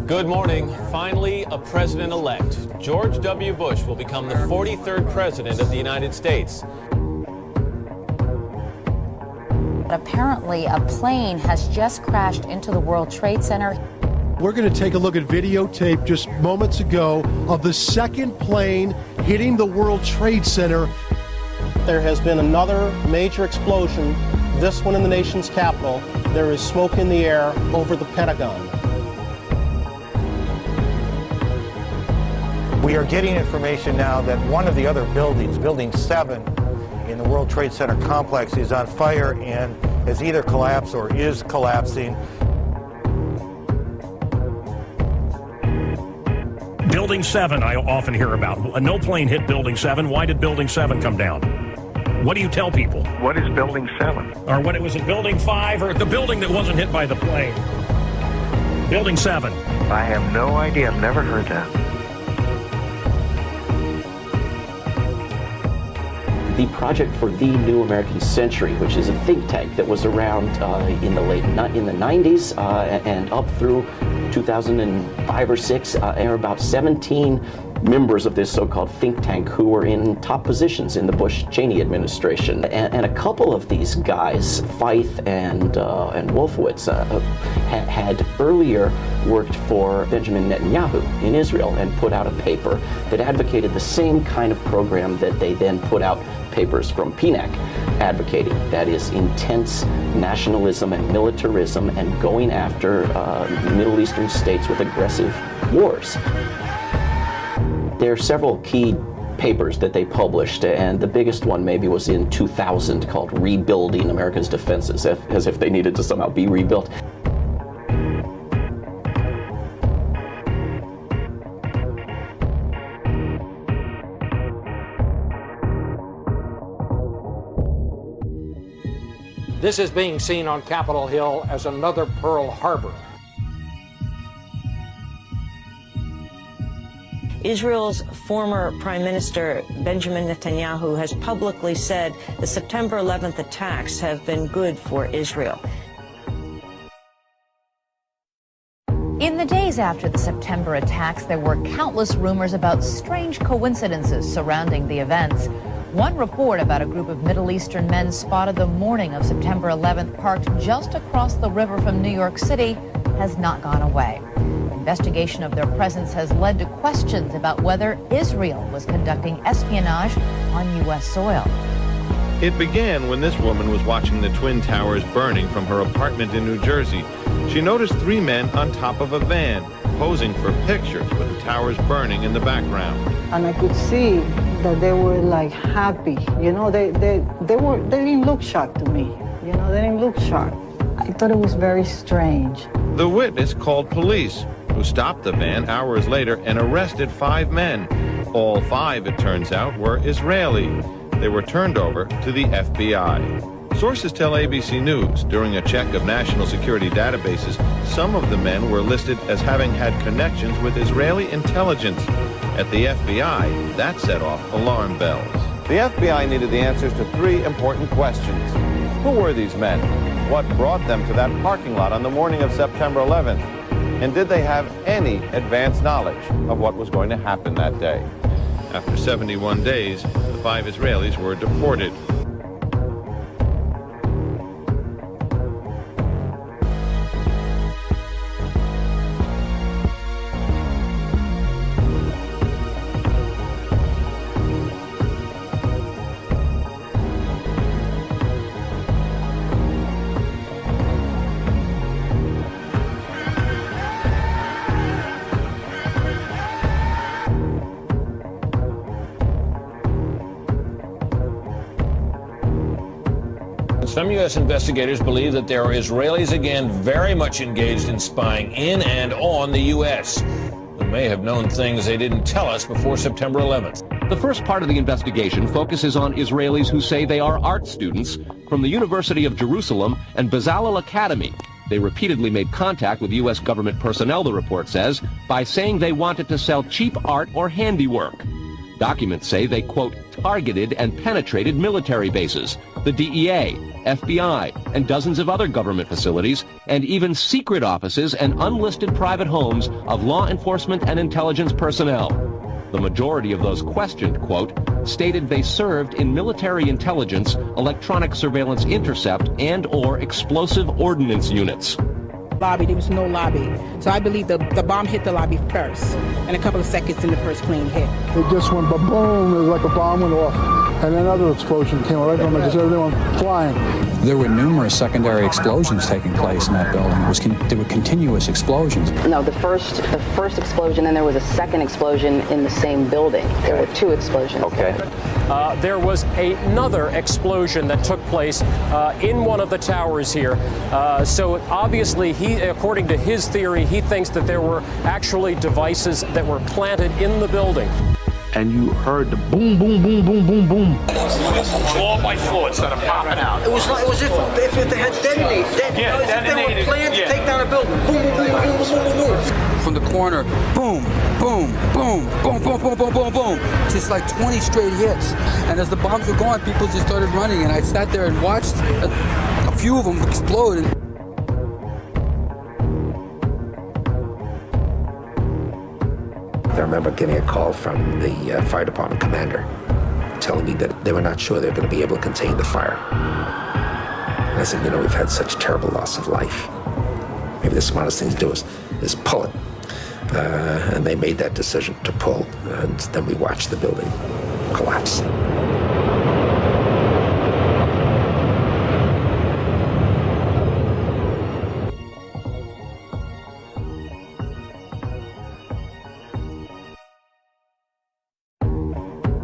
Good morning. Finally, a president-elect. George W. Bush will become the 43rd president of the United States. Apparently, a plane has just crashed into the World Trade Center. We're going to take a look at videotape just moments ago of the second plane hitting the World Trade Center. There has been another major explosion, this one in the nation's capital. There is smoke in the air over the Pentagon. We are getting information now that one of the other buildings, Building 7 in the World Trade Center complex, is on fire and has either collapsed or is collapsing. Building 7 I often hear about. No plane hit Building 7. Why did Building 7 come down? What do you tell people? What is Building 7? Or what, was it Building 5 or the building that wasn't hit by the plane? Building 7. I have no idea. I've never heard that. The Project for the New American Century, which is a think tank that was around in the 90s and up through 2005 or 6. There are about 17 members of this so-called think tank who were in top positions in the Bush-Cheney administration. And a couple of these guys, Feith and Wolfowitz, had earlier worked for Benjamin Netanyahu in Israel and put out a paper that advocated the same kind of program that they then put out papers from PNAC advocating. That is intense nationalism and militarism and going after Middle Eastern states with aggressive wars. There are several key papers that they published, and the biggest one maybe was in 2000 called Rebuilding America's Defenses, as if they needed to somehow be rebuilt. This is being seen on Capitol Hill as another Pearl Harbor. Israel's former Prime Minister Benjamin Netanyahu has publicly said the September 11th attacks have been good for Israel. In the days after the September attacks, there were countless rumors about strange coincidences surrounding the events. One report about a group of Middle Eastern men spotted the morning of September 11th parked just across the river from New York City has not gone away. Investigation of their presence has led to questions about whether Israel was conducting espionage on U.S. soil. It began when this woman was watching the Twin Towers burning from her apartment in New Jersey. She noticed three men on top of a van, posing for pictures with the towers burning in the background. And I could see that they were like happy. You know, they didn't look shocked to me. You know, they didn't look shocked. I thought it was very strange. The witness called police, who stopped the van hours later and arrested 5 men. All 5, it turns out, were Israeli. They were turned over to the FBI. Sources tell ABC News during a check of national security databases, some of the men were listed as having had connections with Israeli intelligence. At the FBI, that set off alarm bells. The FBI needed the answers to 3 important questions. Who were these men? What brought them to that parking lot on the morning of September 11th? And did they have any advance knowledge of what was going to happen that day? After 71 days, the 5 Israelis were deported. Some U.S. investigators believe that there are Israelis again very much engaged in spying in and on the U.S. who may have known things they didn't tell us before September 11th. The first part of the investigation focuses on Israelis who say they are art students from the University of Jerusalem and Bezalel Academy. They repeatedly made contact with U.S. government personnel, the report says, by saying they wanted to sell cheap art or handiwork. Documents say they, quote, targeted and penetrated military bases, the DEA, FBI, and dozens of other government facilities, and even secret offices and unlisted private homes of law enforcement and intelligence personnel. The majority of those questioned, quote, stated they served in military intelligence, electronic surveillance intercept, and/or explosive ordnance units. Lobby, there was no lobby. So I believe the bomb hit the lobby first, and a couple of seconds in the first plane hit. It just went ba-boom, it was like a bomb went off. And another explosion came right from it, just everyone flying. There were numerous secondary explosions taking place in that building. There were continuous explosions. No, the first explosion, and there was a second explosion in the same building. There were two explosions. Okay. There was another explosion that took place in one of the towers here. So obviously, according to his theory, he thinks that there were actually devices that were planted in the building. And you heard the boom, boom, boom, boom, boom, boom. Floor by floor, instead of popping out. It was if they had detonated. They were planning to take down a building. Boom, boom, boom, boom, boom, boom, boom. From the corner, boom, boom, boom, boom, boom, boom, boom, boom, boom. Just like 20 straight hits. And as the bombs were going, people just started running. And I sat there and watched a few of them explode. I remember getting a call from the fire department commander telling me that they were not sure they were going to be able to contain the fire. And I said, we've had such terrible loss of life. Maybe the smartest thing to do is pull it. And they made that decision to pull, and then we watched the building collapse.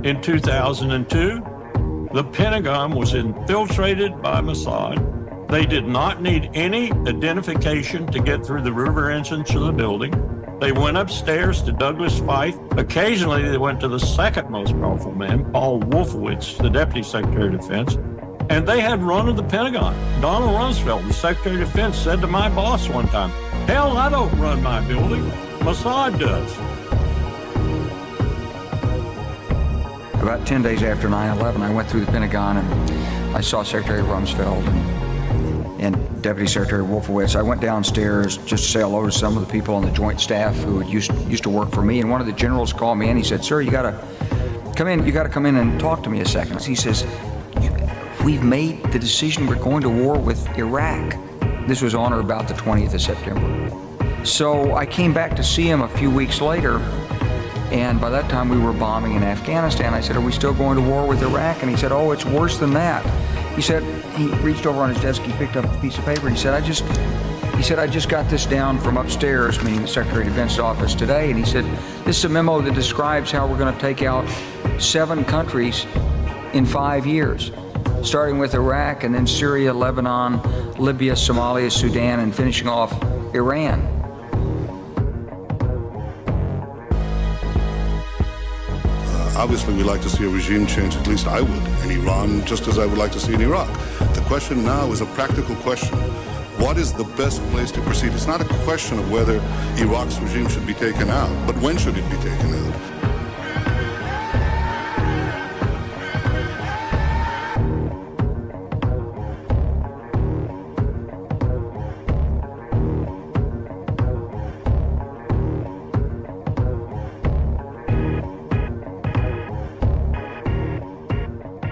In 2002, the Pentagon was infiltrated by Mossad. They did not need any identification to get through the river entrance of the building. They went upstairs to Douglas Feith. Occasionally, they went to the second most powerful man, Paul Wolfowitz, the Deputy Secretary of Defense, and they had run of the Pentagon. Donald Rumsfeld, the Secretary of Defense, said to my boss one time, "Hell, I don't run my building. Mossad does." About 10 days after 9/11, I went through the Pentagon and I saw Secretary Rumsfeld and Deputy Secretary Wolfowitz. I went downstairs just to say hello to some of the people on the joint staff who had used to work for me. And one of the generals called me and he said, "Sir, you got to come in. You got to come in and talk to me a second." He says, "We've made the decision. We're going to war with Iraq." This was on or about the 20th of September. So I came back to see him a few weeks later. And by that time, we were bombing in Afghanistan. I said, "Are we still going to war with Iraq?" And he said, "Oh, it's worse than that." He said, he reached over on his desk, he picked up a piece of paper, and he said, I just got this down from upstairs, meaning the Secretary of Defense's office today, and he said, "This is a memo that describes how we're going to take out 7 countries in 5 years, starting with Iraq, and then Syria, Lebanon, Libya, Somalia, Sudan, and finishing off Iran." Obviously, we'd like to see a regime change, at least I would, in Iran, just as I would like to see in Iraq. The question now is a practical question. What is the best place to proceed? It's not a question of whether Iraq's regime should be taken out, but when should it be taken out?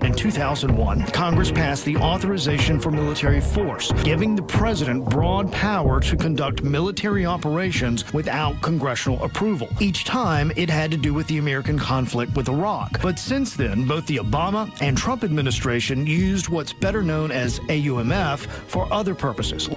In 2001, Congress passed the Authorization for Military Force, giving the president broad power to conduct military operations without congressional approval. Each time, it had to do with the American conflict with Iraq. But since then, both the Obama and Trump administration used what's better known as AUMF for other purposes.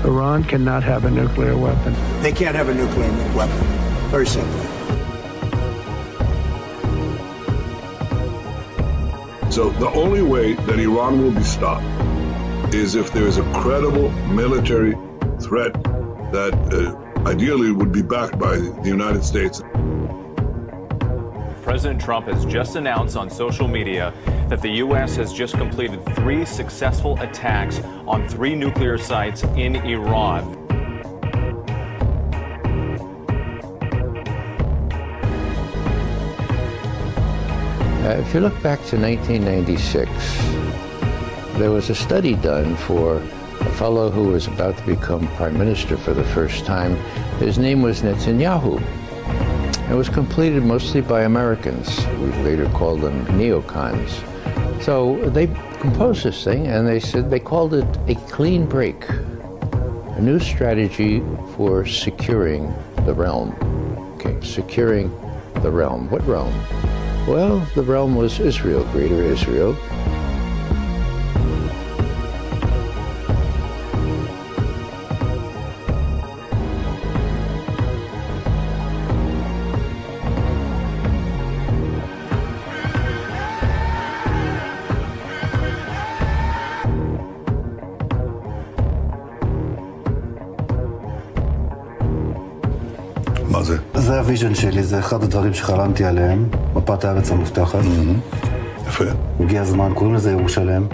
Iran cannot have a nuclear weapon. They can't have a nuclear weapon. Very simple. So the only way that Iran will be stopped is if there is a credible military threat that ideally would be backed by the United States. President Trump has just announced on social media that the U.S. has just completed 3 successful attacks on 3 nuclear sites in Iran. If you look back to 1996, there was a study done for a fellow who was about to become prime minister for the first time. His name was Netanyahu. It was completed mostly by Americans. We later called them neocons. So they composed this thing and they called it a clean break, a new strategy for securing the realm. Okay, securing the realm. What realm? Well, the realm was Israel, Greater Israel. מה זה? זה הוויז'ן שלי, זה אחד הדברים שחלמתי עליהם, מפת הארץ המובטחת. יפה. הגיע הזמן, קוראים לזה ירושלם.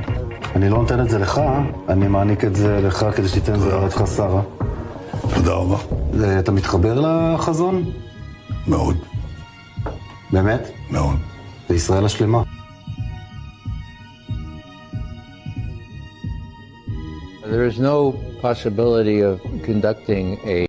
אני לא נותן את זה לך, אני מעניק את זה לך כדי שתיתן את זה לארצך שרה. תודה רבה. אתה מתחבר לחזון? מאוד. באמת? מאוד. זה ישראל השלמה. There is no possibility of conducting a